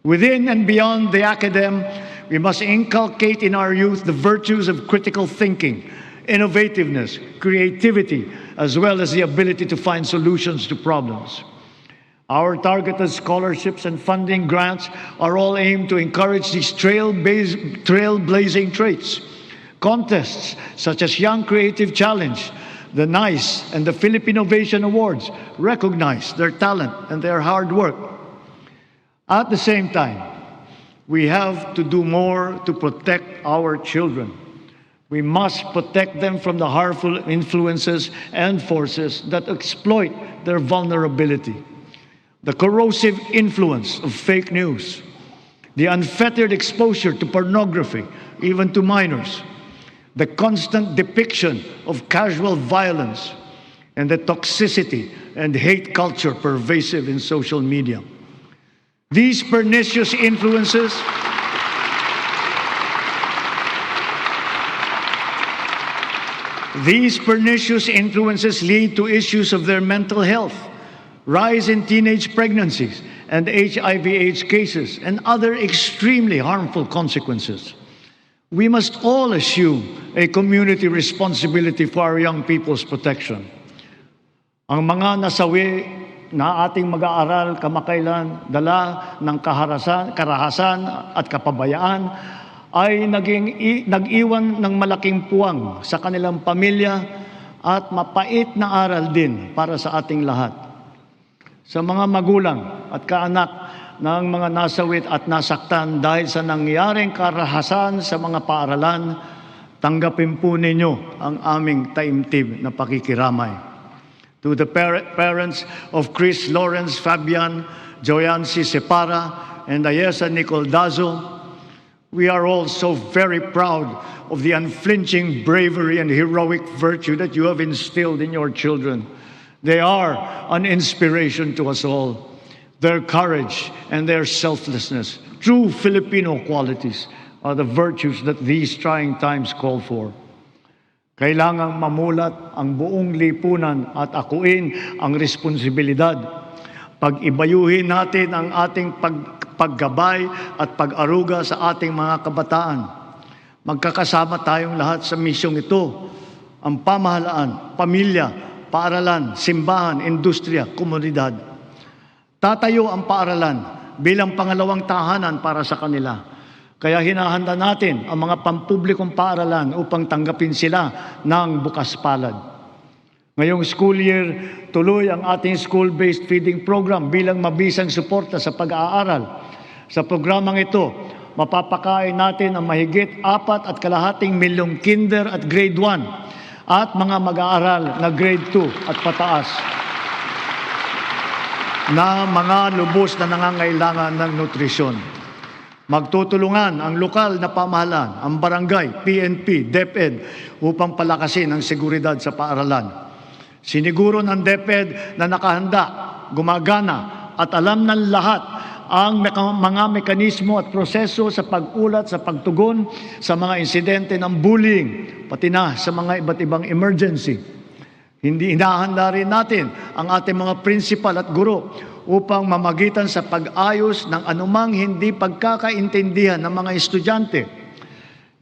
Within and beyond the academe, we must inculcate in our youth the virtues of critical thinking, innovativeness, creativity, as well as the ability to find solutions to problems. Our targeted scholarships and funding grants are all aimed to encourage these trailblazing traits. Contests such as Young Creative Challenge, the NICE, and the Philippine Innovation Awards recognize their talent and their hard work. At the same time, we have to do more to protect our children. We must protect them from the harmful influences and forces that exploit their vulnerability. The corrosive influence of fake news, the unfettered exposure to pornography, even to minors, the constant depiction of casual violence, and the toxicity and hate culture pervasive in social media. These pernicious influences lead to issues of their mental health, rise in teenage pregnancies and HIV/AIDS cases, and other extremely harmful consequences. We must all assume a community responsibility for our young people's protection. Ang mga nasawi na ating mag-aaral kamakailan, dala ng karahasan at kapabayaan, ay nag-iwan ng malaking puwang sa kanilang pamilya at mapait na aral din para sa ating lahat. Sa mga magulang at kaanak ng mga nasawit at nasaktan dahil sa nangyaring karahasan sa mga paaralan, tanggapin po ninyo ang aming taimtim na pakikiramay. To the parents of Chris Lawrence Fabian, Joyancy Separa, and Ayesa Nicole Dazo, we are all so very proud of the unflinching bravery and heroic virtue that you have instilled in your children. They are an inspiration to us all. Their courage and their selflessness, true Filipino qualities, are the virtues that these trying times call for. Kailangang mamulat ang buong lipunan at akuin ang responsibilidad. Pag-ibayuhin natin ang ating paggabay at pag-aruga sa ating mga kabataan. Magkakasama tayong lahat sa misyong ito. Ang pamahalaan, pamilya, paaralan, simbahan, industriya, komunidad. Tatayo ang paaralan bilang pangalawang tahanan para sa kanila. Kaya hinahanda natin ang mga pampublikong paaralan upang tanggapin sila ng bukas palad. Ngayong school year, tuloy ang ating school-based feeding program bilang mabisang suporta sa pag-aaral. Sa programang ito, mapapakain natin ang mahigit 4.2 milyong kinder at grade 1 at mga mag-aaral na grade 2 at pataas na mga lubos na nangangailangan ng nutrisyon. Magtutulungan ang lokal na pamahalaan, ang barangay, PNP, DepEd upang palakasin ang seguridad sa paaralan. Siniguro ng DepEd na nakahanda, gumagana at alam ng lahat ang mga mekanismo at proseso sa pag-ulat, sa pagtugon sa mga insidente ng bullying, pati na sa mga iba't ibang emergency. Hindi inahanda rin natin ang ating mga principal at guro upang mamagitan sa pag-ayos ng anumang hindi pagkakaintindihan ng mga estudyante.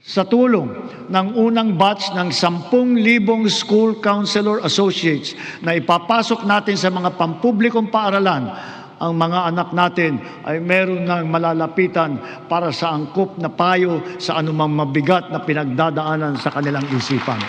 Sa tulong ng unang batch ng 10,000 school counselor associates na ipapasok natin sa mga pampublikong paaralan, ang mga anak natin ay meron ng malalapitan para sa angkop na payo sa anumang mabigat na pinagdadaanan sa kanilang isipan.